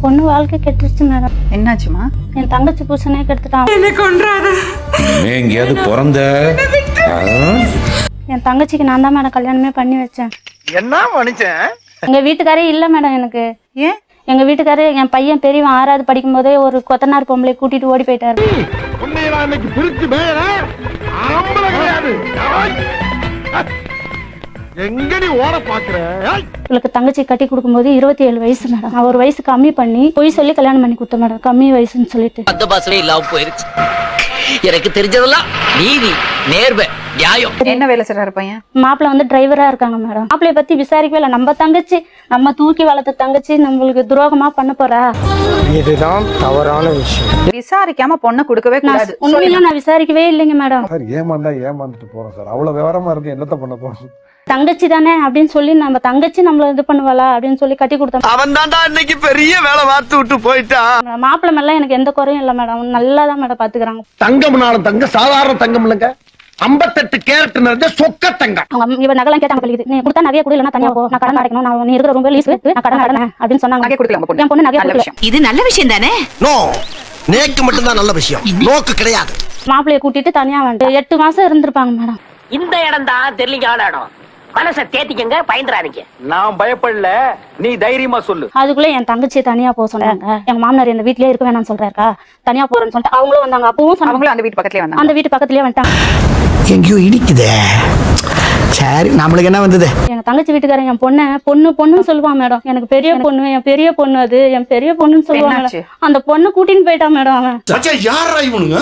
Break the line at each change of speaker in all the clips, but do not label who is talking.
பொண்ணு வாழ்க்கை கெட்டுருச்சு மேடம்.
என்னாச்சுமா?
என் தங்கச்சி புருஷனே கெடுத்துட்டான்.
எங்கேயாவது பிறந்த
என் தங்கச்சிக்கு நான் தான் மேடம் கல்யாணமே பண்ணி வச்சேன்.
என்ன மனுஷன்?
எங்க வீட்டுக்காரே இல்ல மேடம் எனக்கு.
ஏன்?
எங்க வீட்டுக்காரே என் பையன் பெரியவன் 6வது படிக்கும் போதே ஒரு கொத்தனார் பொம்பளை கூட்டிட்டு ஓடி போயிட்டாரு.
எங்கடி ஓட பாக்குற?
இவளுக்கு தங்கச்சி கட்டி கொடுக்கும்போது 27 வயசு மேடம். நான் ஒரு வயசு கம்மி பண்ணி பொய் சொல்லி கல்யாணம் பண்ணி கொடுத்தேன் மேடம், கம்மி வயசுன்னு சொல்லிட்டு.
அந்த பாசமே இல்லாம போயிருச்சு. எனக்கு தெரிஞ்சதெல்லாம் நீதி, நேர்மை, நியாயம்.
என்ன வேலை செய்றாரு பையன்?
மாப்பிள்ள வந்து டிரைவரா இருக்காங்க மேடம். மாப்பிள்ளைய பத்தி விசாரிக்கவே இல்லை. நம்ம தங்கச்சி, நம்ம தூக்கி வளர்த்த தங்கச்சி நம்மளுக்கு துரோகமா பண்ண போறா?
இதுதான் தவறான விஷயம்.
விசாரிக்காம பொண்ணை கொடுக்கவே கூடாது.
உண்மையில நான் விசாரிக்கவே இல்லைங்க மேடம்.
சார் ஏமாந்துட்டு போறோம் சார். அவ்வளவு விவரமா இருந்து என்னத்த பண்ண போறோம்?
தங்கச்சி தானே அப்படின்னு சொல்லி நம்ம தங்கச்சி நம்மள இது பண்ணுவாளா அப்படின்னு சொல்லி கட்டி கொடுத்தோம்.
அவன் தான்டா இன்னைக்கு பெரிய வேலை பார்த்து விட்டு போயிட்டான்.
மாப்பிள்ளை மேல எனக்கு எந்த குறையும் இல்லை மேடம். நல்லாதான் மேடம் பாத்துக்கிறாங்க.
தங்கம்னாலும் தங்க, சாதாரண தங்கம் இல்லைங்க. 58 கேரட் நிறைஞ்ச சொக்க தங்கம்.
அவங்க இவ நகைலாம் கேட்டாங்க பள்ளிக்கு. நீ கொடுத்தா நகையை கூட இல்லைன்னா தனியா போ, நான் கடன் அடைக்கணும், நான் நீ இருக்கிற ரொம்ப லீஸ், நான் கடன் அடனேன் அப்படின்னு சொன்னாங்க.
நகை கொடுக்கலாம்
என் பொண்ணு நகையை கொடுக்கல.
இது நல்ல விஷயம் தானே?
நோ, நேக்கு மட்டும்தான் நல்ல விஷயம், நோக்கு கிடையாது.
மாப்பிள்ளைய கூட்டிட்டு தனியா வந்துட்டு 8 மாசம் இருந்திருப்பாங்க மேடம்.
இந்த இடம் தான் தெரியலீங்க இடம். மனசை தேத்திக்கங்க, பயந்துறாதீங்க.
நான் பயப்படல, நீ தைரியமா சொல்லு.
அதுக்குள்ள என் தங்கச்சியை தனியா போக சொன்னாங்க. எங்க மாமனார் இந்த வீட்லயே இருக்க வேணாம்னு சொல்றாருக்கா, தனியா போறேன்னு சொல்லிட்டு அவங்களும் வந்தாங்க. அப்பவும் சொன்னாங்க
அந்த வீட்டு பக்கத்துலயே வந்தாங்க.
அந்த வீட்டு பக்கத்துலயே வந்துட்டாங்க.
எங்கேயோ இடிக்குதே. சரி, நம்மளுக்கு என்ன வந்தது?
எங்க தங்கச்சி வீட்டுக்காரன் என் பொண்ணுன்னு சொல்லுவான் மேடம். எனக்கு பெரிய பொண்ணு, என் பெரிய பொண்ணு, அது என் பெரிய பொண்ணுன்னு சொல்லுவாங்க. அந்த பொண்ணு கூட்டின்னு போயிட்டான் மேடம். அவன்
யாரா இவனுங்க?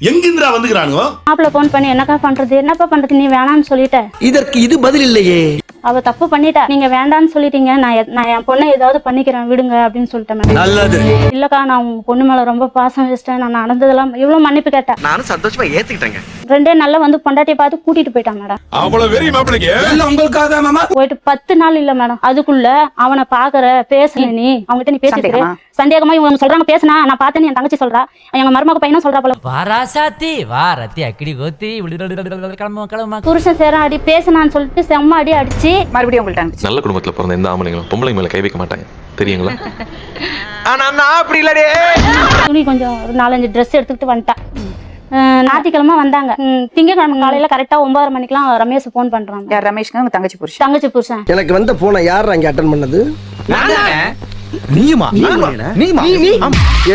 எங்கிருந்துடா வந்துக்கிறானுங்க?
மாப்பிள்ள போன் பண்ணி என்னப்பா பண்றது, நீ வேணான்னு சொல்லிட்ட.
இதற்கு இது பதில் இல்லையே.
அவ தப்பு பண்ணிட்டா, நீங்க வேண்டான்னு சொல்லிட்டீங்க, நான் என் பொண்ணை ஏதாவது பண்ணிக்கிறேன் விடுங்க அப்படின்னு சொல்லிட்டேன் மேடம்.
நல்லது.
இல்லக்கா, நான் உங்க பொண்ணு மேல ரொம்ப பாசம் வச்சிட்டேன், நான் நடந்ததெல்லாம் இவ்வளவு மன்னிப்பு கேட்டேன்.
நானும் சந்தோஷமா ஏத்துக்கிட்டேங்க.
2 நாள்ல வந்து பொண்டாட்டியை பார்த்து கூட்டிட்டு போயிட்டான் மேடம்.
அவ்வளவு வெறி மாப்பிளைக்கு
உங்களுக்காக மாமா
போயிட்டு 10 நாள் இல்ல மேடம். அதுக்குள்ள அவனை பாக்குற பேசல, நீ அவங்ககிட்ட நீ பேசிட்டு சந்தேகமா இவங்க சொல்றாங்க பேசினா நான் பார்த்தேன்னு என் தங்கச்சி சொல்றா, எங்க மருமக பையனும் சொல்றா போல.
வாராசாத்தி வாரத்தி அக்கடி கோத்தி கிளம்ப
புருஷன் சேர அடி பேசினான்னு சொல்லிட்டு செம்ம அடி அடிச்சு
மறுபடியும் உங்கள்ட்ட
நல்ல குடும்பத்துல பிறந்த எந்த ஆம்பளைங்களும் பொம்பளை மேல கை வைக்க மாட்டாங்க, தெரியுங்களா?
ஆனா நான் அப்படி இல்லடே.
துணி கொஞ்சம் ஒரு 4-5 ட்ரெஸ் எடுத்துக்கிட்டு வந்துட்டேன். ஞாயிற்றுக்கிழமை வந்தாங்க. திங்கக்கிழமை காலையில கரெக்டா 9:30 மணிக்கெல்லாம் ரமேஷ் போன் பண்றாங்க.
யார்? ரமேஷ்ங்க உங்க தங்கச்சி புருஷன்.
எனக்கு வந்த போனை யார் அங்க அட்டன் பண்ணது?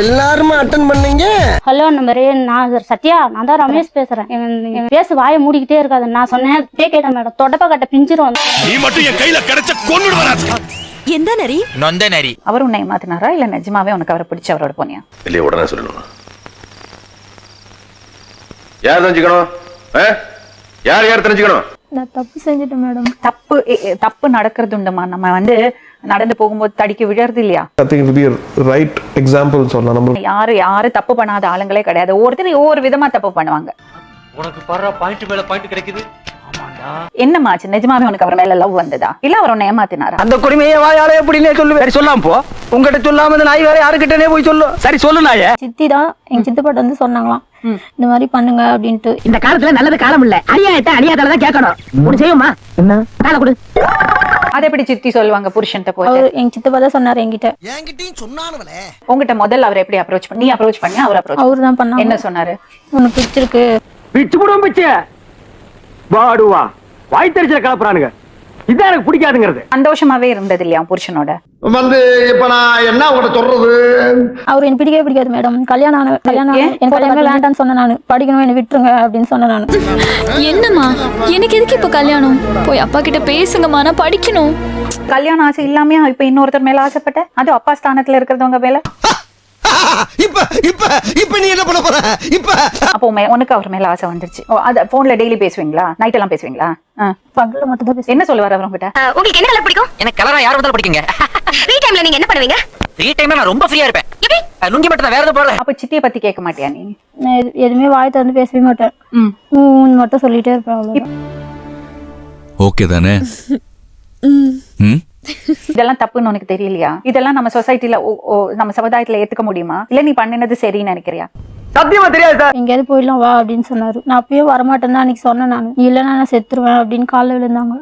எல்லாருமே அட்டன் பண்ணீங்க.
ஹலோ நம்பரே, நான் சத்யா, நான் தான் ரமேஷ் பேசுறேன். எங்க பேச வாயை மூடிக்கிட்டே இருக்காது. நான் சொன்னேன் கேட்டேன் மேடம், தொடப்ப கட்ட பிஞ்சிரும்.
நீ மட்டும் என் கையில கிடைச்ச கொன்னுடு வராது.
எந்த நரி? நொந்த நரி.
அவர் உன்னை ஏமாத்தினாரா இல்ல நிஜமாவே உனக்கு அவரை பிடிச்ச அவரோட போனியா?
இல்லையே, உடனே சொல்லணும். யார் தெரிஞ்சுக்கணும்? யார் தெரிஞ்சுக்கணும்?
நான் தப்பு செஞ்சுட்டேன் மேடம்.
தப்பு நடக்கிறது உண்டுமா? நம்ம வந்து நடந்து போகும்போது தடிக்க விழறது இல்லையா?
I think it will be a right example சொல்லலாம். நம்ம
யாரு தப்பு பண்ணாத ஆளுங்களே கிடையாது. ஒவ்வொருத்தரும் ஒவ்வொரு விதமா தப்பு பண்ணுவாங்க.
உனக்கு பர்ற பாயிண்ட் மேல பாயிண்ட் கிடைக்குது.
என்னமாச்சு? நிஜமாவே உனக்கு அவர் மேல லவ் வந்ததா இல்ல அவர் உன்னை ஏமாத்தினாரா?
அந்த குடிமையை வாயாலே எப்படினே சொல்லு. சரி சொல்லாம போ. உங்ககிட்ட சொல்லாம இந்த நாய் வேற யாருக்கிட்டனே போய் சொல்லு. சரி சொல்லு நாயே.
சித்தி தான் எங்க சித்தப்பாட்ட வந்து சொன்னாங்களாம், இந்த மாதிரி பண்ணுங்க அப்படின்ட்டு.
இந்த காலத்துல நல்லது காலம் இல்ல, அடியாதாலதான் கேட்கணும். ஒண்ணு செய்யுமா? என்ன கால கொடு.
அதை எப்படி சித்தி சொல்லுவாங்க புருஷன்ட்ட போய்?
அவர் எங்க சித்தப்பா தான் சொன்னாரு என்கிட்ட.
என்கிட்டயும் சொன்னானுவலே.
உங்ககிட்ட முதல்ல அவர் எப்படி அப்ரோச் பண்ணி? நீ அப்ரோச் பண்ணி அவர் அப்ரோச்?
அவர் தான் பண்ணாங்க.
என்ன சொன்னாரு?
உனக்கு பிடிச்சிருக்கு.
பிச்சு போடும் பிச்சு. வாடுவா. வாய் தெரிச்சல கலப்புறானுங்க. இதான் எனக்கு பிடிக்காதுங்கிறது.
சந்தோஷமாவே இருந்தது இல்லையா புருஷனோட?
வந்து இப்ப நான் என்ன உங்கள்ட்ட சொல்றது?
அவர் எனக்கு பிடிக்கவே பிடிக்காது மேடம். கல்யாணம் எனக்கு கல்யாணம் வேண்டான்னு சொன்னேன். நான் படிக்கணும், என்ன விட்டுருங்க அப்படின்னு சொன்னேன் நான்.
என்னம்மா எனக்கு எதுக்கு இப்ப கல்யாணம்? போய் அப்பா கிட்ட பேசுங்கம்மா, நான் படிக்கணும்.
கல்யாணம் ஆசை இல்லாம இப்ப இன்னொருத்தர் மேல ஆசைப்பட்ட, அது அப்பா ஸ்தானத்துல இருக்கிறவங்க மேல.
இப்ப நீ என்ன பண்ண போற? இப்ப
அப்போ உனக்கு அவர் மேல ஆசை வந்துருச்சு. அத போன்ல டெய்லி பேசுவீங்களா? நைட் எல்லாம் பேசுவீங்களா?
பகல்ல மட்டும் தான் பேசுவேன்.
என்ன சொல்லுவார் அவர் உங்ககிட்ட?
உங்களுக்கு என்ன கலர் பிடிக்கும்? எனக்கு கலரா யார் வந்தாலும் பிடிக்குங்க. ஃப்ரீ டைம்ல நீங்க என்ன பண்ணுவீங்க? ஃப்ரீ டைம்ல நான் ரொம்ப ஃப்ரீயா இருப்பேன். லுங்கி மட்டும் தான், வேற எதுவும் போடல.
அப்ப சித்தியை பத்தி கேட்க மாட்டியா நீ?
நான் எதுவுமே வாய் திறந்து பேசவே மாட்டேன். மட்டும் சொல்லிட்டே இருப்பேன்.
ஓகே தானே?
இதெல்லாம் தப்புன்னு உனக்கு தெரியலையா? இதெல்லாம் நம்ம சொசைட்டில நம்ம சமுதாயத்துல ஏத்துக்க முடியுமா? இல்ல நீ பண்ணினது சரின்னு நினைக்கிறியா?
சத்தியமா தெரியாது சார்.
எங்கேயாவது போயிடலாம் வா அப்படின்னு சொன்னாரு. நான் அப்பயும் வரமாட்டேன்னு தான் அன்னைக்கு சொன்னேன். நான் இல்லைன்னா நான் செத்துருவேன் அப்படின்னு காலைல விழுந்தாங்க.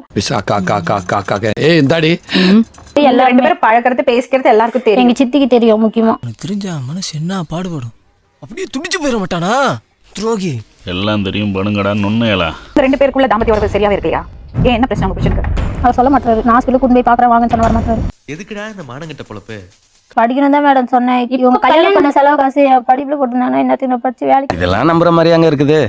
ரெண்டு
எல்லாரும்
பேரும் பழக்கிறது பேசிக்கிறது எல்லாருக்கும் தெரியும்.
எங்க சித்திக்கு தெரியும் முக்கியமா.
தெரிஞ்சா மனசு என்ன பாடுபடும், அப்படியே துடிச்சு போயிட மாட்டானா துரோகி.
எல்லாம் தெரியும் பணுங்கடா நுண்ணையலா.
ரெண்டு பேருக்குள்ள தாம்பத்திய உறவு சரியாவே இருக்கலையா? ஏன் என்ன பிரச்சனை பிடிச்சிருக்கு?
அவர் சொல்ல மாட்டாரு. நான் சொல்லி கொண்டு போய் பாக்குறேன் வாங்கன்னு சொன்ன வர மாட்டாரு.
எதுக்குடா இந்த மானங்கிட்ட பொழப்பு?
படிக்கணும் தான் மேடம் சொன்னேன். இவங்க கல்யாணம் பண்ண செலவு காசு படிப்புல போட்டுருந்தாங்க. இன்னத்துக்கு படிச்சு வேலைக்கு.
இதெல்லாம் நம்புற மாதிரி அங்க இருக்குது.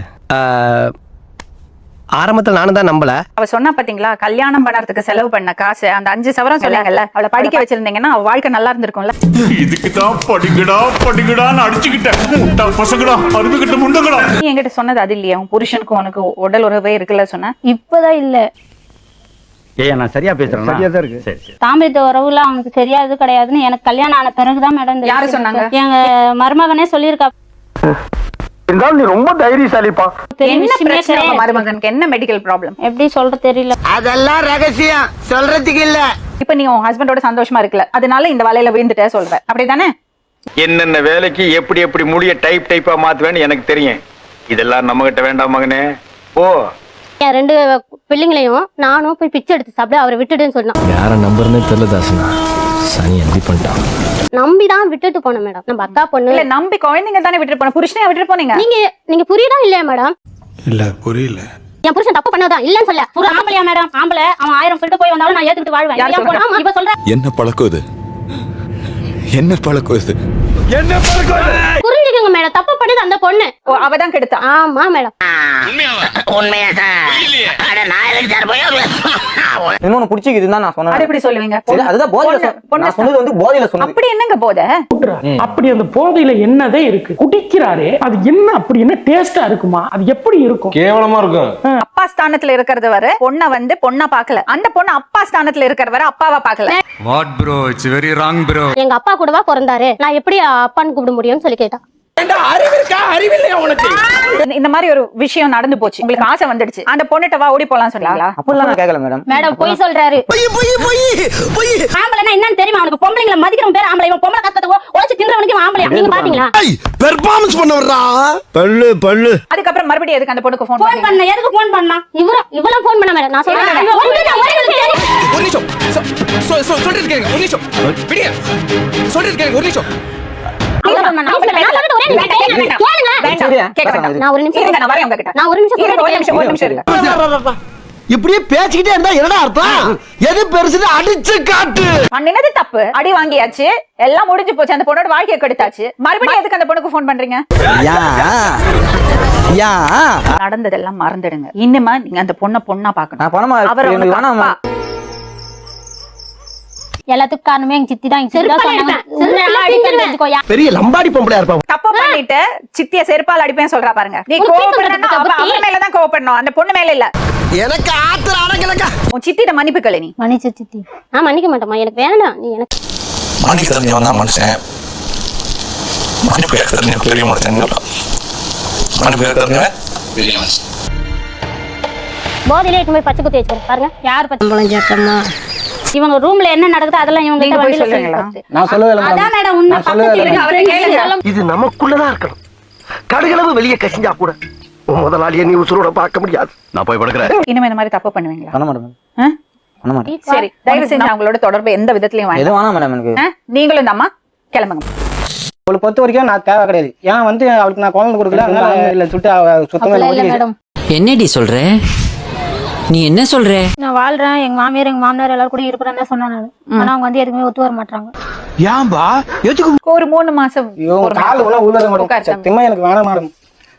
ஆரம்பத்துல நானும் தான் நம்பல.
அவ சொன்னா பாத்தீங்களா, கல்யாணம் பண்ணறதுக்கு செலவு பண்ண காசு அந்த 5 சவரம் சொன்னாங்கல்ல, அவளை படிக்க வச்சிருந்தீங்கன்னா அவ வாழ்க்கை நல்லா இருந்திருக்கும்ல.
இதுக்கு தான் படிக்கடான்னு அடிச்சுக்கிட்டேன் பசங்கடா அருந்துகிட்ட முண்டங்கடா.
நீ என்கிட்ட சொன்னது அது இல்லையா, உன் புருஷனுக்கும் உனக்கு உடல் உறவே இருக்குல்ல சொன்ன?
இப்பதான் இல்ல.
ஏய் நான் சரியா பேசுறேன். சரியா தான் இருக்கு. சரி சரி.
தாம்பத்திய உறவுல அவனுக்கு சரியா இது கிடையாதுன்னு எனக்கு கல்யாணம் ஆன பிறகுதான் மேடம்.
யாரு சொன்னாங்க?
எங்க மருமகனே சொல்லியிருக்கா.
இருந்தாலும் நீ ரொம்ப தைரியசாலிப்பா.
என்ன பிரச்சனை உங்க மருமகனுக்கு? என்ன மெடிக்கல் ப்ராப்ளம்?
எப்படி சொல்ற தெரியல.
அதெல்லாம் ரகசியம் சொல்றதுக்கு இல்ல.
இப்ப நீ உன் ஹஸ்பண்டோட சந்தோஷமா இருக்கல, அதனால இந்த வலையில விழுந்துட்ட சொல்ற, அப்படிதானே?
என்னென்ன வேலைக்கு எப்படி எப்படி முடிய டைப்பா மாத்துவேன்னு எனக்கு தெரியும். இதெல்லாம் நம்ம கிட்ட வேண்டாம் மகனே. ஓ
என் 2 பிள்ளைங்களையும் நானும் போய் பிச்சை எடுத்து சாப்பிட அவரை விட்டுடுன்னு சொன்னான்.
யார நம்பர்னே தெரியல தாசனா. சனி எந்தி பண்ணிட்டான்.
நம்பிதான் விட்டுட்டு போனேன் மேடம். நம்ம அக்கா பொண்ணு
இல்ல, நம்பி குழந்தைங்க தானே விட்டுட்டு போன, புருஷனே விட்டுட்டு போனீங்க.
நீங்க புரியுதா இல்லையா மேடம்?
இல்ல புரியல.
என் புருஷன் தப்பு பண்ணதான் இல்லன்னு சொல்ல. ஒரு ஆம்பளையா மேடம்? ஆம்பளை அவன் 1000 ஃபில்ட் போய் வந்தாலும் நான் ஏத்துக்கிட்டு வாழ்வேன். இவ சொல்ற
என்ன பழக்கம் இது? என்ன பழக்கம் இது?
புரிஞ்சுக்கங்க மேடம். தப்பு பண்ணது அந்த பொண்ணு.
ஓ, அவதான் கெடுத்தா?
ஆமா மேடம்.
இன்னொன்னு பிடிச்சிக்குதுன்னு தான் நான் சொன்னேன்.
அது எப்படி சொல்லுவீங்க?
அதுதான் போதையில நான் சொன்னது வந்து போதையில சொன்னது.
அப்படி என்னங்க போதை?
அப்படி அந்த போதையில என்னதே இருக்கு? குடிக்கிறாரே அது என்ன அப்படி என்ன டேஸ்டா இருக்குமா? அது எப்படி இருக்கும்?
கேவலமா இருக்கும்.
அப்பா ஸ்தானத்துல இருக்கிறது வர பொண்ண வந்து பொண்ணா பாக்கல, அந்த பொண்ணு அப்பா ஸ்தானத்துல இருக்கிற வர அப்பாவா பாக்கல.
What bro, it's very wrong bro.
எங்க அப்பா கூடவா பிறந்தாரு, நான் எப்படி அப்பான்னு கூப்பிட முடியும்னு சொல்லி கேட்டா.
இந்த மாதிரி ஒரு விஷயம் நடந்து போச்சு, உங்களுக்கு ஆசை வந்துடுச்சு, அந்த பொண்ணுட்ட வா ஓடி போலாம் சொன்னீங்களா?
அப்படிலாம் நான் கேட்கல மேடம்.
மேடம் போய் சொல்றாரு. ஆம்பளைனா என்னன்னு தெரியுமா அவனுக்கு? பொம்பளைங்களை மதிக்கிறவன் பேர் ஆம்பளை. இவன் பொம்பளை கஷ்டத்தை உழைச்சு தின்றவனுக்கு ஆம்பளை. நீங்க பாத்தீங்களா?
பெர்ஃபார்மன்ஸ் பண்ண வர்றா பல்லு பல்லு.
அதுக்கப்புறம் மறுபடியும் எதுக்கு அந்த பொண்ணுக்கு ஃபோன்
ஃபோன் பண்ண? எதுக்கு ஃபோன் பண்ணா? இவளும் ஃபோன் பண்ண மேடம். நான் சொல்றேன்
ஒரு நிமிஷம் சொல்லிட்டு இருக்கேன். ஒரு நிமிஷம் விடிய சொல்லிட்டு இருக்கேன். ஒரு நிமிஷம்
இப்படியே பேசிக்கிட்டே இருந்தா என்னடா அர்த்தம்? எது பெருசு அடிச்சு காட்டு.
பண்ணினது தப்பு, அடி வாங்கியாச்சு, எல்லாம் முடிஞ்சு போச்சு, அந்த பொண்ணோட வாழ்க்கையை கெடுத்தாச்சு. மறுபடியும் எதுக்கு அந்த பொண்ணுக்கு ஃபோன் பண்றீங்க? நடந்ததெல்லாம் மறந்துடுங்க. இனிமே நீங்க அந்த பொண்ணா பாக்கணும். அவர்
எல்லாத்துக்கும் காரணமே எங்க சித்தி தான்.
பெரிய லம்பாடி பொம்பளையா இருப்பா.
தப்பு பண்ணிட்டு சித்திய செருப்பால் அடிப்பேன் சொல்றா பாருங்க. நீ கோவப்படணும், அவன் மேலதான் கோவப்படணும், அந்த பொண்ணு மேல இல்ல.
எனக்கு ஆத்திர அடங்கலங்க.
உன் சித்திட்ட மன்னிப்பு கேளு. நீ
மன்னிச்சு சித்தி. நான் மன்னிக்க மாட்டேமா, எனக்கு வேணாம். நீ எனக்கு
மன்னிக்க தெரிஞ்சவன் தான் மனுஷன். மன்னிப்பு கேட்கறது பெரிய மனுஷன். மன்னிப்பு கேட்கறது பெரிய மனுஷன்.
போதையிலே போய் பச்சை குத்தி வச்சு பாருங்க. யார் பச்சை? இவங்க ரூம்ல என்ன நடக்குது அதெல்லாம் இவங்க கிட்ட வண்டியில சொல்றீங்களா? நான் சொல்லவே இல்ல. அதான் மேடம் உன்ன பக்கத்துல
இது நமக்குள்ளதான் இருக்கணும். கடுகளவு வெளியே கசிஞ்சா கூட முதலாளியை நீ உசுரோட பார்க்க முடியாது.
நான் போய் படுக்கிறேன்.
இனிமே இந்த மாதிரி தப்பு பண்ணுவீங்களா?
பண்ண மாட்டேன். பண்ண மாட்டேன்.
சரி, தயவு செஞ்சு அவங்களோட தொடர்பு எந்த விதத்திலயும் வேண்டாம்.
எது வேணாம் மேடம் எனக்கு.
நீங்களும் இந்த அம்மா கிளம்புங்க.
அவளுக்கு பொறுத்த வரைக்கும் நான் தேவை கிடையாது. ஏன்னா வந்து அவளுக்கு நான் குழந்தை கொடுக்கல, அதனால இல்ல சொல்லிட்டு சுத்தமா
இல்ல மேடம்.
என்னடி சொல்ற? நீ என்ன சொல்ற?
நான் வாழ்றேன், எங்க மாமியார் எங்க மாமனார் எல்லாரும் கூட இருப்பேன்னு தான் சொன்னேன் நான். ஆனா அவங்க வந்து எதுவுமே ஒத்து வர மாட்டாங்க.
ஏன்பா எதுக்கு
ஒரு 3 மாசம்
கால் உள்ள உள்ளத மேடம். சத்தியமா எனக்கு வேணாம் மேடம்.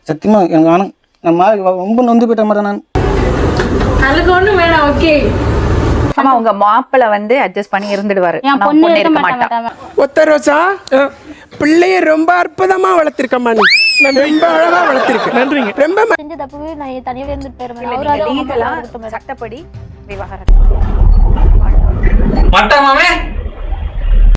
சத்தியமா எனக்கு வேணாம். நான் ரொம்ப நொந்து போயிட்ட மேடம். நான்
அதுக்கு ஒண்ணும் வேணாம். ஓகே
ஆமா, உங்க மாப்பிள்ள வந்து அட்ஜஸ்ட் பண்ணி இருந்துடுவாரு.
என் பொண்ணு இருக்க மாட்டாங்க.
ஒத்த ரோசா பிள்ளைய ரொம்ப அற்புதமா வளர்த்திருக்கம்மா. நீ ரொம்ப அழகா வளர்த்திருக்க. நன்றிங்க. ரொம்ப
செஞ்ச தப்பு நான் தனியாவே இருந்துட்டு போயிருவேன்.
லீகலா சட்டப்படி விவாகரத்து
மாட்டேன் மாமே.